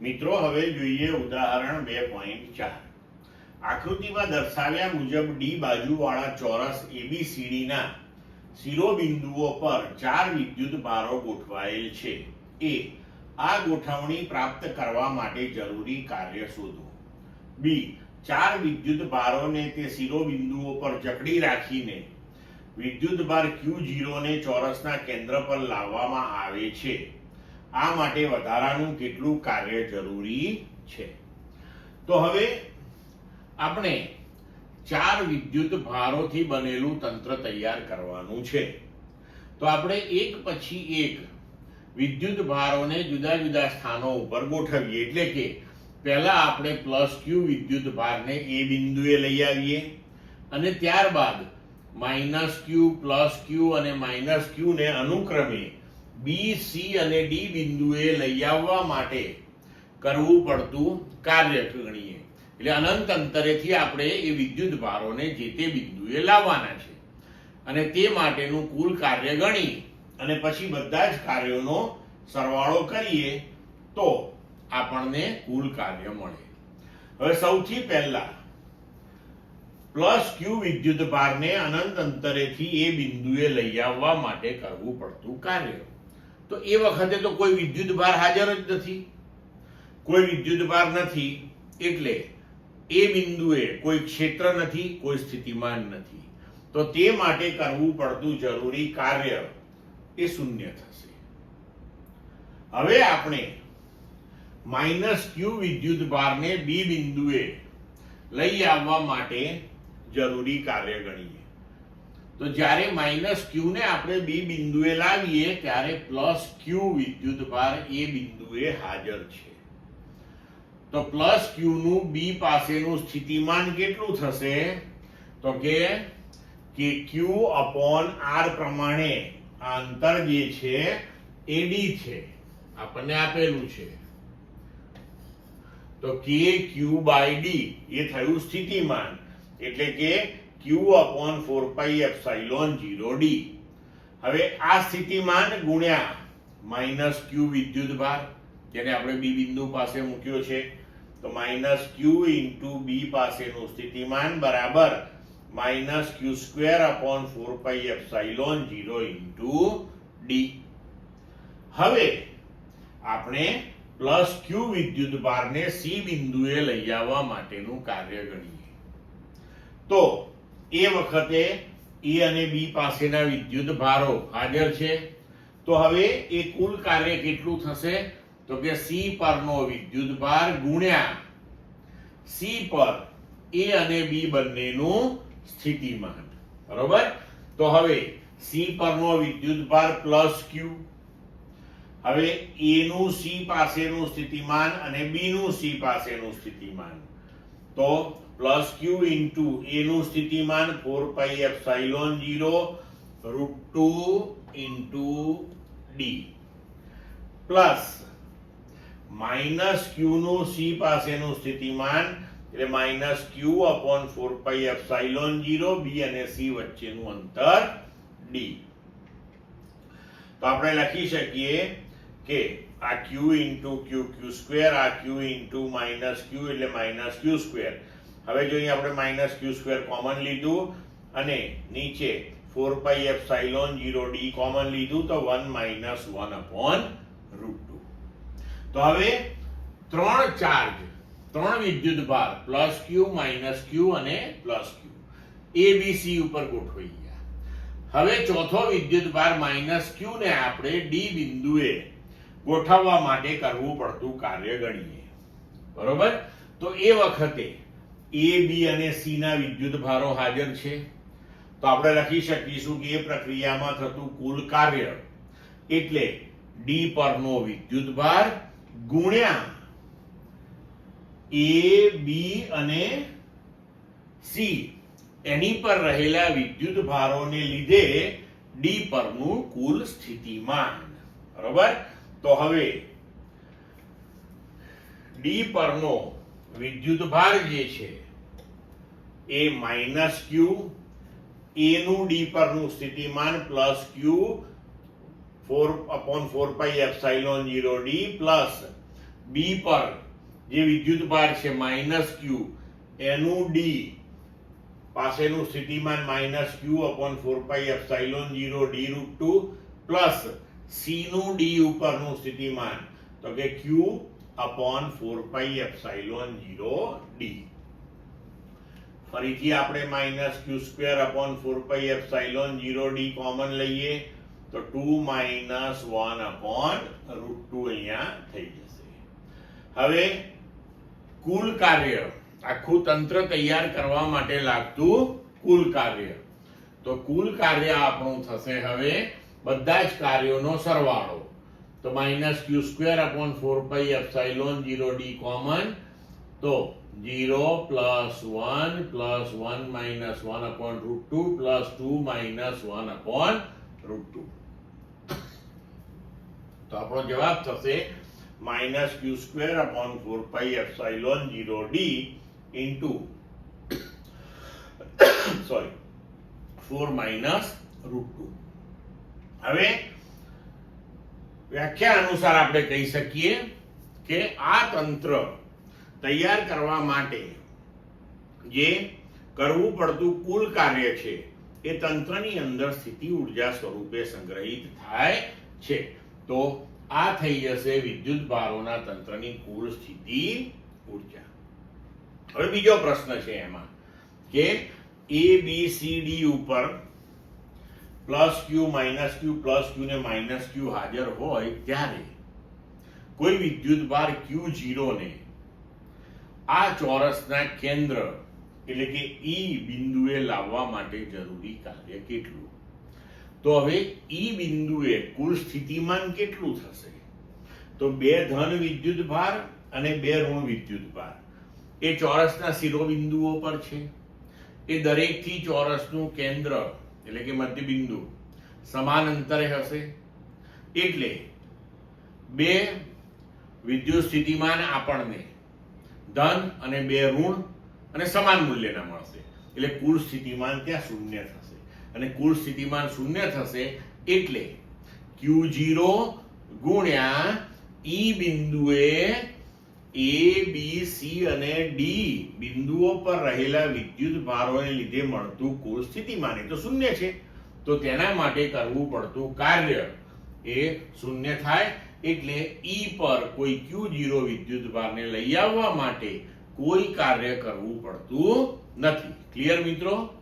મિત્રો હવે જોઈએ ઉદાહરણ 2.4. આકૃતિમાં દર્શાવ્યા મુજબ ડી બાજુવાળા ચોરસ ABCD ના શિરોબિંદુઓ પર 4 વિદ્યુત ભારો ગોઠવાયેલ છે. આ ગોઠવણી પ્રાપ્ત કરવા માટે જરૂરી કાર્ય શોધો. બી, 4 વિદ્યુત ભારોને તે શિરોબિંદુઓ પર જકડી રાખીને વિદ્યુત ભાર Q0 ને ચોરસના કેન્દ્ર પર લાવવામાં આવે છે. આ માટે વધારાનું કેટલું કાર્ય જરૂરી છે? તો હવે આપણે 4 વિદ્યુત ભારોથી બનેલું તંત્ર તૈયાર કરવાનું છે. તો આપણે એક પછી એક વિદ્યુત ભારોને જુદા જુદા સ્થાનો ઉપર ગોઠવીએ. એટલે કે પહેલા આપણે +Q વિદ્યુત ભારને એ બિંદુએ લઈ આવીએ અને ત્યારબાદ -Q, +Q અને -Q ને અનુક્રમે B, C અને D બિંદુએ લઈ આવવા માટે કરવું પડતું કાર્ય ગણીએ. એટલે અનંત અંતરેથી આપણે એ વિદ્યુત ભારોને જે તે બિંદુએ લાવવાના છે અને તે માટેનું કુલ કાર્ય ગણી અને પછી બધા જ કાર્યોનો સરવાળો કરીએ તો આપણને કુલ કાર્ય મળે. હવે સૌથી પહેલા +Q વિદ્યુત ભારને અનંત અંતરેથી એ બિંદુએ લઈ આવવા માટે કરવું પડતું કાર્ય. તો એ વખતે તો કોઈ વિદ્યુત ભાર હાજર જ નથી, કોઈ વિદ્યુત ભાર નથી એટલે એ બિંદુએ કોઈ ક્ષેત્ર નથી, કોઈ સ્થિતિમાન નથી. તો તે માટે કરવું પડતું જરૂરી કાર્ય એ શૂન્ય થશે. હવે આપણે -Q વિદ્યુત ભારને B બિંદુએ લઈ આવવા માટે જરૂરી કાર્ય ગણીએ. તો જ્યારે -Q ને આપણે B બિંદુએ લાવીએ ત્યારે +Q વિદ્યુત ભાર એ બિંદુએ હાજર છે. તો +Q નું B પાસેનું સ્થિતિમાન કેટલું થશે? તો કે Q/R પ્રમાણે આ અંતર જે છે એ D છે, આપણને આપેલું છે. તો KQ/D એ થયું સ્થિતિમાન, એટલે કે Q/4πε0D. હવે આ સ્થિતિમાન ગુણ્યા -Q વિદ્યુત ભાર જેને આપણે B બિંદુ પાસે મૂક્યો છે. તો -Q * B પાસેનું સ્થિતિમાન બરાબર -Q²/4πε0D. હવે આપણે +Q વિદ્યુત ભારને C બિંદુએ લઈ આવવા માટેનું કાર્ય ગણીએ. તો એ વખતે A અને B પાસેના વિદ્યુત ભારો હાજર છે. તો હવે એ કુલ કાર્ય કેટલું થશે? તો કે C પરનો વિદ્યુત ભાર ગુણ્યા C પર A અને B બંનેનું સ્થિતિમાન. બરોબર? તો હવે C પરનો વિદ્યુત ભાર +Q, હવે A નું C પાસેનું સ્થિતિમાન અને B નું C પાસેનું સ્થિતિમાન. તો +Q * A નું સ્થિતિમાન 4πε0√2 D પ્લસ -Q નું C પાસેનું સ્થિતિમાન એટલે -Q/4πε0 B અને C વચ્ચેનું અંતર D. તો આપણે લખી શકીએ કે આ Q * Q, Q², આ Q * -Q એટલે -Q². હવે જો અહીં આપણે -Q² કોમન લીધું અને નીચે 4πε0D કોમન લીધું તો 1 - 1/√2. તો હવે ત્રણ ચાર્જ, ત્રણ વિદ્યુત ભાર +Q, -Q અને +Q ABC ઉપર ગોઠવાઈ ગયા. હવે ચોથો વિદ્યુત ભાર -Q ને આપણે D બિંદુએ ગોઠવવા માટે કરવું પડતું કાર્ય ગણીએ. બરોબર? તો એ વખતે A, B અને C ના વિદ્યુત ભારો હાજર છે. તો આપણે લખી શકીશું કે એ પ્રક્રિયામાં થતું કુલ કાર્ય એટલે D પરનો વિદ્યુત ભાર ગુણ્યા A, B અને C એની પર રહેલા વિદ્યુત ભારોને લીધે D પરનું કુલ સ્થિતિમાન. બરોબર? તો હવે D પરનો વિદ્યુત ભાર જે છે એ -Q, A નું D પરનું સ્થિતિમાન +Q 4/4πε0D પ્લસ બી પર જે વિદ્યુત ભાર છે -q એનું ડી પાસેનું સ્થિતિમાન -q/4πε0d√2 પ્લસ સી નું ડી ઉપરનું સ્થિતિમાન તો કે q/4πε0d. ફરીથી આપણે -q²/4πε0d કોમન લઈએ તો 2 - 1/√2 અહીંયા થઈ જશે. હવે કુલ કાર્ય, આખું તંત્ર તૈયાર કરવા માટે લાગતું કુલ કાર્ય, તો કુલ કાર્ય આપણું થશે હવે બધા જ કાર્યોનો સરવાળો. તો -q²/4πε0d કોમન, તો 0 + 1 + 1 - 1/√2 + 2 - 1/√2. તો આપણો જવાબ થશે -q²/4πε0d into 4 - √2. હવે વ્યાખ્યા અનુસાર આપણે કહી શકીએ કે આ તંત્ર તૈયાર કરવા માટે જે કરવું પડતું કુલ કાર્ય છે એ તંત્રની અંદર સ્થિતિ ઊર્જા સ્વરૂપે સંગ્રહિત થાય છે. તો આ થઈ જશે વિદ્યુત ભારોના તંત્રની કુલ સ્થિતિ ઊર્જા. હવે બીજો પ્રશ્ન છે એમાં કે A B C D ઉપર +q -q +q ને -q હાજર હોય ત્યારે કોઈ વિદ્યુત ભાર Q0 ને આ ચોરસના કેન્દ્ર એટલે કે E બિંદુએ લાવવા માટે જરૂરી કાર્ય કેટલું? તો હવે E બિંદુએ કુલ સ્થિતિમાન કેટલું થશે? તો 2 ધન વિદ્યુત ભાર અને 2 ઋણ વિદ્યુત ભાર એ ચોરસના શિરોબિંદુઓ પર છે. એ દરેકથી ચોરસનું કેન્દ્ર એટલે કે મધ્ય બિંદુ સમાન અંતરે હશે. એટલે 2 વિદ્યુત સ્થિતિમાન આપણને ધન અને 2 ઋણ અને સમાન મૂલ્યના મળશે. એટલે કુલ સ્થિતિમાન ત્યાં શૂન્ય થશે, અને કુલ સ્થિતિમાન શૂન્ય થશે એટલે Q0 ગુણ્યા E બિંદુએ A, B, C અને D બિંદુઓ પર રહેલા વિદ્યુત ભારોને લીધે મળતું કુલ સ્થિતિમાન એ તો શૂન્ય છે. તો તેના માટે કરવું પડતું કાર્ય એ શૂન્ય થાય. એટલે E પર કોઈ Q0 વિદ્યુત ભારને લઈ આવવા માટે કોઈ કાર્ય કરવું પડતું નથી. ક્લિયર મિત્રો?